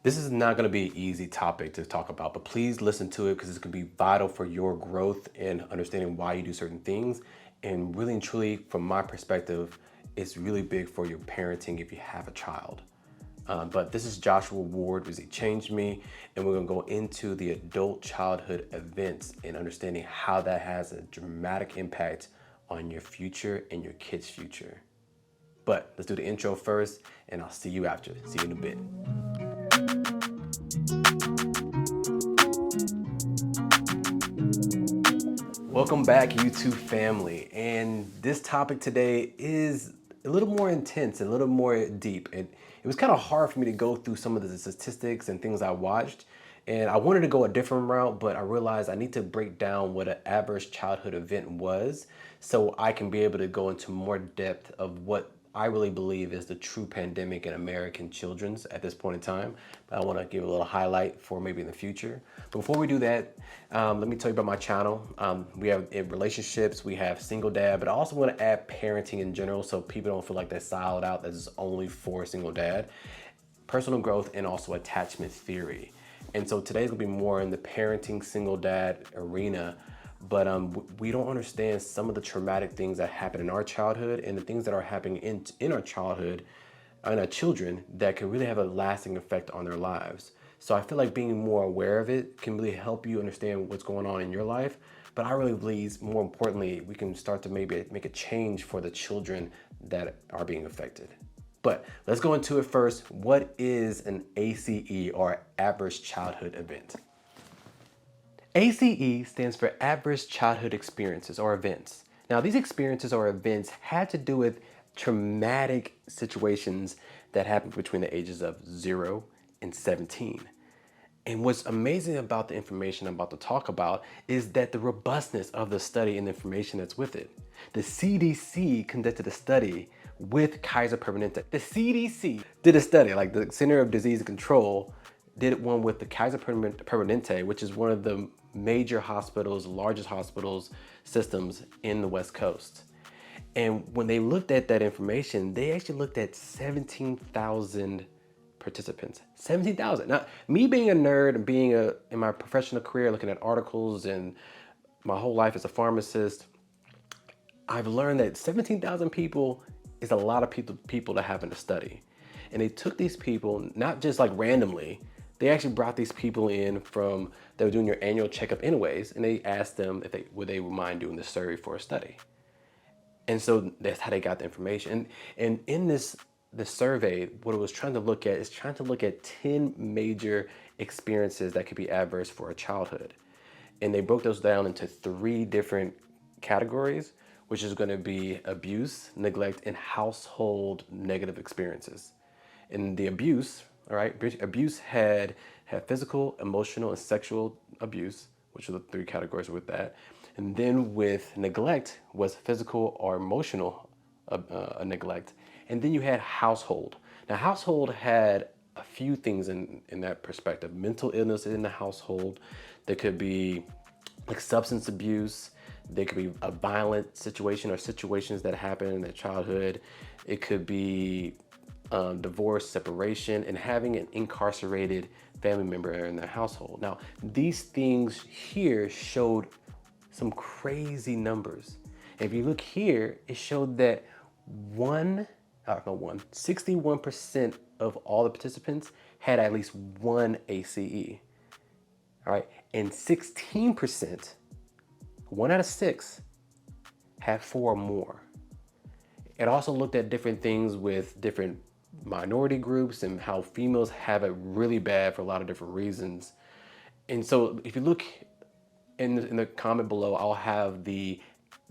This is not going to be an easy topic to talk about, but please listen to it because it's going to be vital for your growth and understanding why you do certain things. And really and truly, from my perspective, it's really big for your parenting if you have a child. But this is Joshua Ward, who's He Changed Me, and we're gonna go into the adult childhood events and understanding how that has a dramatic impact on your future and your kids' future. But let's do the intro first, and I'll see you after. See you in a bit. Welcome back, YouTube family. And this topic today is a little more intense, a little more deep. It was kind of hard for me to go through some of the statistics and things I watched. And I wanted to go a different route, but I realized I need to break down what an adverse childhood event was so I can be able to go into more depth of what I really believe is the true pandemic in American children's at this point in time. But I want to give a little highlight for maybe in the future. But before we do that, let me tell you about my channel. We have relationships, we have single dad, but I also want to add parenting in general so people don't feel like they're siloed out, that is only for single dad, personal growth, and also attachment theory. And so today's gonna be more in the parenting single dad arena, but we don't understand some of the traumatic things that happen in our childhood and the things that are happening in our childhood and our children that can really have a lasting effect on their lives. So I feel like being more aware of it can really help you understand what's going on in your life. But I really believe, more importantly, we can start to maybe make a change for the children that are being affected. But let's go into it first. What is an ACE, or adverse childhood event? ACE stands for adverse childhood experiences or events. Now, these experiences or events had to do with traumatic situations that happened between the ages of 0 and 17. And what's amazing about the information I'm about to talk about is that the robustness of the study and the information that's with it. The CDC conducted a study with Kaiser Permanente. The CDC did a study, like the Center of Disease Control did one with the Kaiser Permanente, which is one of the major hospitals, largest hospitals systems in the West Coast. And when they looked at that information, they actually looked at 17,000 participants. 17,000. Now, me being a nerd and being in my professional career, looking at articles and my whole life as a pharmacist, I've learned that 17,000 people is a lot of people to have in a study. And they took these people, not just like randomly, they actually brought these people in from, they were doing your annual checkup anyways, and they asked them if would mind doing the survey for a study. And so that's how they got the information. And in this survey, what it was trying to look at is trying to look at 10 major experiences that could be adverse for a childhood. And they broke those down into 3 different categories, which is going to be abuse, neglect, and household negative experiences. And the abuse, all right, abuse had physical, emotional, and sexual abuse, which are the 3 categories with that. And then with neglect was physical or emotional neglect. And then you had household. Now, household had a few things in that perspective. Mental illness in the household. There could be like substance abuse. There could be a violent situation or situations that happen in their childhood. It could be divorce, separation, and having an incarcerated family member in their household. Now, these things here showed some crazy numbers. And if you look here, it showed that 61% of all the participants had at least one ACE. All right, and 16%, 1 out of 6, had 4 or more. It also looked at different things with different minority groups and how females have it really bad for a lot of different reasons. And so if you look in the comment below, I'll have the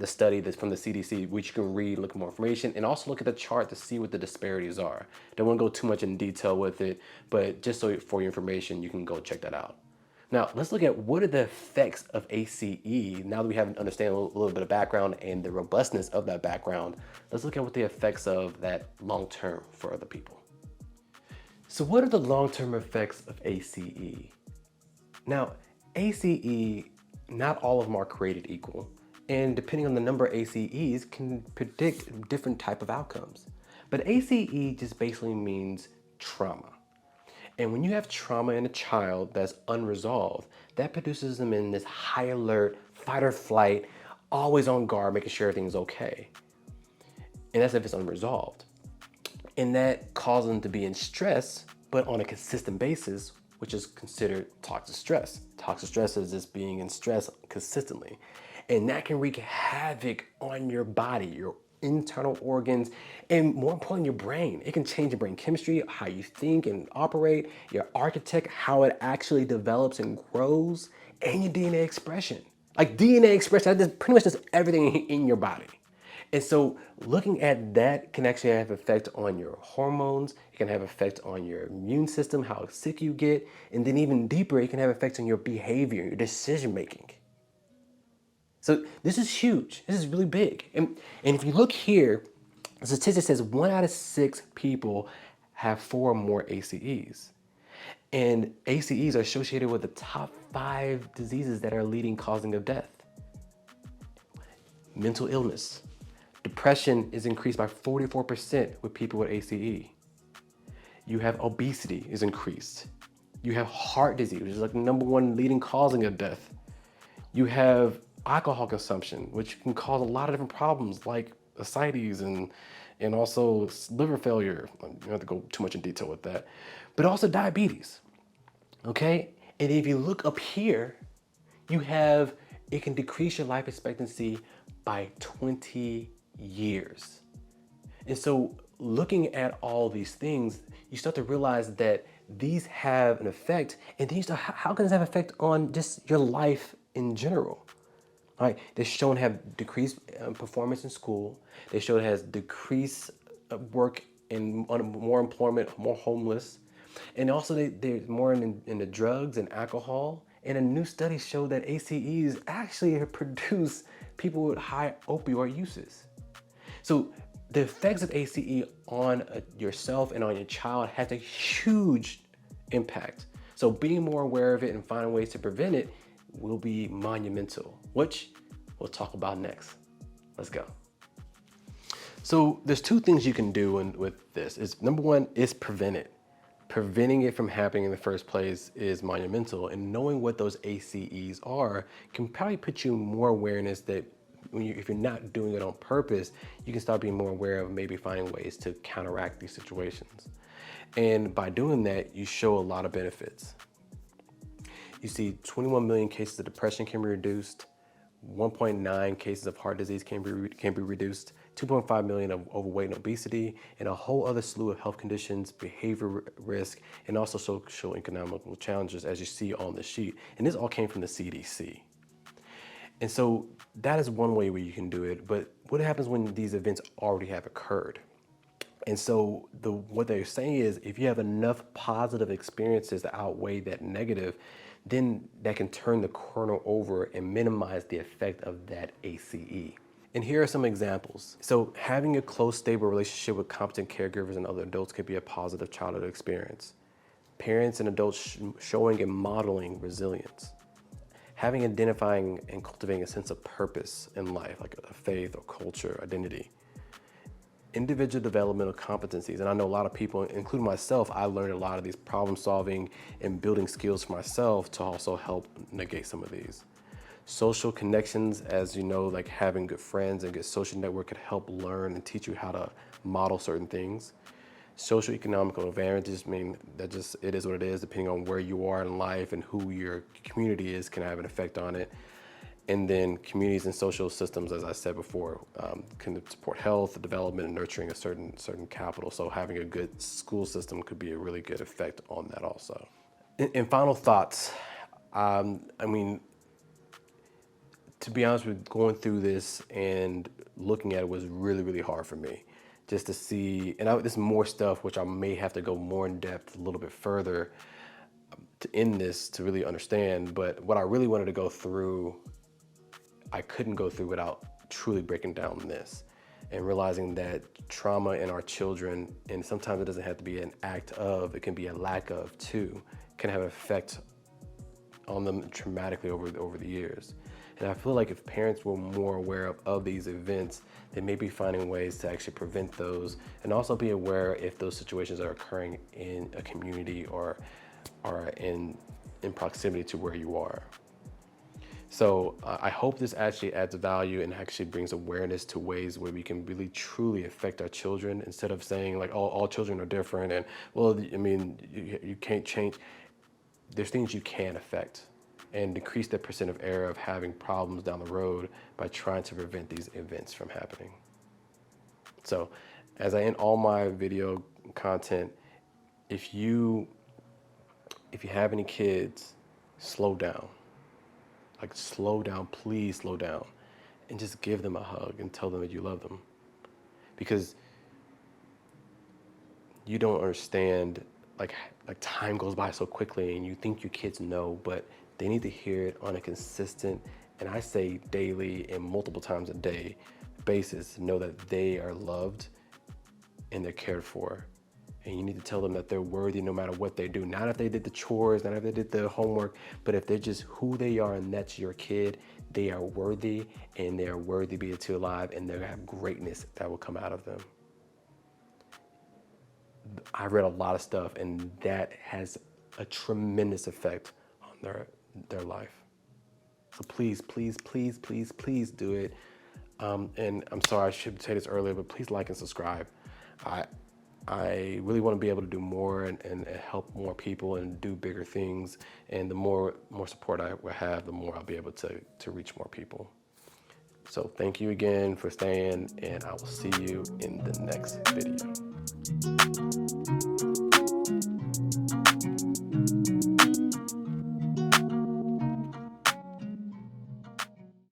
study that's from the CDC, which you can read, look at more information, and also look at the chart to see what the disparities are. Don't want to go too much in detail with it, but just so for your information, you can go check that out. Now, let's look at what are the effects of ACE. Now that we have understand a little bit of background and the robustness of that background, let's look at what the effects of that long-term for other people. So what are the long-term effects of ACE? Now, ACE, not all of them are created equal. And depending on the number of ACEs can predict different type of outcomes. But ACE just basically means trauma. And when you have trauma in a child that's unresolved, that produces them in this high alert, fight or flight, always on guard, making sure everything's okay. And that's if it's unresolved. And that causes them to be in stress, but on a consistent basis, which is considered toxic stress. Toxic stress is just being in stress consistently. And that can wreak havoc on your body, your internal organs, and more importantly, your brain. It can change your brain chemistry, how you think and operate, your architect, how it actually develops and grows, and your DNA expression. Like DNA expression, that pretty much does everything in your body. And so looking at that can actually have effect on your hormones, it can have effect on your immune system, how sick you get, and then even deeper, it can have effects on your behavior, your decision making. So this is huge. This is really big. And if you look here, the statistic says 1 out of 6 people have 4 or more ACEs. And ACEs are associated with the top 5 diseases that are leading causing of death. Mental illness. Depression is increased by 44% with people with ACE. You have obesity is increased. You have heart disease, which is like the #1 leading causing of death. You have alcohol consumption, which can cause a lot of different problems like ascites and also liver failure. You don't have to go too much in detail with that, but also diabetes. Okay, and if you look up here, you have it can decrease your life expectancy by 20 years. And so looking at all these things, you start to realize that these have an effect, and then you start, how can this have an effect on just your life in general? All right, they're shown to have decreased performance in school. They show it has decreased work and more employment, more homeless. And also they're more in the drugs and alcohol. And a new study showed that ACEs actually produce people with high opioid uses. So the effects of ACE on yourself and on your child has a huge impact. So being more aware of it and finding ways to prevent it will be monumental, which we'll talk about next. Let's go. So there's 2 things you can do with this. Is #1 is prevent it. Preventing it from happening in the first place is monumental, and knowing what those ACEs are can probably put you more awareness that if you're not doing it on purpose, you can start being more aware of maybe finding ways to counteract these situations. And by doing that, you show a lot of benefits. You see 21 million cases of depression can be reduced, 1.9 cases of heart disease can be reduced, 2.5 million of overweight and obesity, and a whole other slew of health conditions, behavior risk, and also social economical challenges, as you see on the sheet. And this all came from the CDC. And so that is one way where you can do it. But what happens when these events already have occurred? And so what they're saying is if you have enough positive experiences to outweigh that negative, then that can turn the corner over and minimize the effect of that ACE. And here are some examples. So having a close, stable relationship with competent caregivers and other adults can be a positive childhood experience. Parents and adults showing and modeling resilience. Having, identifying, and cultivating a sense of purpose in life, like a faith or culture, identity. Individual developmental competencies, and I know a lot of people, including myself, I learned a lot of these problem solving and building skills for myself to also help negate some of these. Social connections, as you know, like having good friends and good social network could help learn and teach you how to model certain things. Social economical advantages mean that just it is what it is, depending on where you are in life and who your community is can have an effect on it. And then communities and social systems, as I said before, can support health, development, and nurturing a certain capital. So having a good school system could be a really good effect on that also. And final thoughts. I mean, to be honest with going through this and looking at it was really, really hard for me. Just to see, and this is more stuff which I may have to go more in depth a little bit further to end this to really understand. But what I really wanted to go through, I couldn't go through without truly breaking down this and realizing that trauma in our children, and sometimes it doesn't have to be an act of, it can be a lack of too, can have an effect on them traumatically over the years. And I feel like if parents were more aware of these events, they may be finding ways to actually prevent those, and also be aware if those situations are occurring in a community or are in proximity to where you are. So I hope this actually adds value and actually brings awareness to ways where we can really truly affect our children, instead of saying like, oh, all children are different and, well, I mean, you can't change. There's things you can affect and decrease the percent of error of having problems down the road by trying to prevent these events from happening. So as I end all my video content, if you have any kids, slow down. Like, slow down, please slow down, and just give them a hug and tell them that you love them. Because you don't understand, like time goes by so quickly and you think your kids know, but they need to hear it on a consistent, and I say daily and multiple times a day basis, know that they are loved and they're cared for. And you need to tell them that they're worthy no matter what they do. Not if they did the chores, not if they did the homework, but if they're just who they are and that's your kid, they are worthy, and they are worthy to be alive, and they're gonna have greatness that will come out of them. I read a lot of stuff, and that has a tremendous effect on their life. So please, please, please, please, please do it. And I'm sorry, I should say this earlier, but please like and subscribe. I really want to be able to do more and help more people and do bigger things. And the more support I will have, the more I'll be able to reach more people. So thank you again for staying, and I will see you in the next video.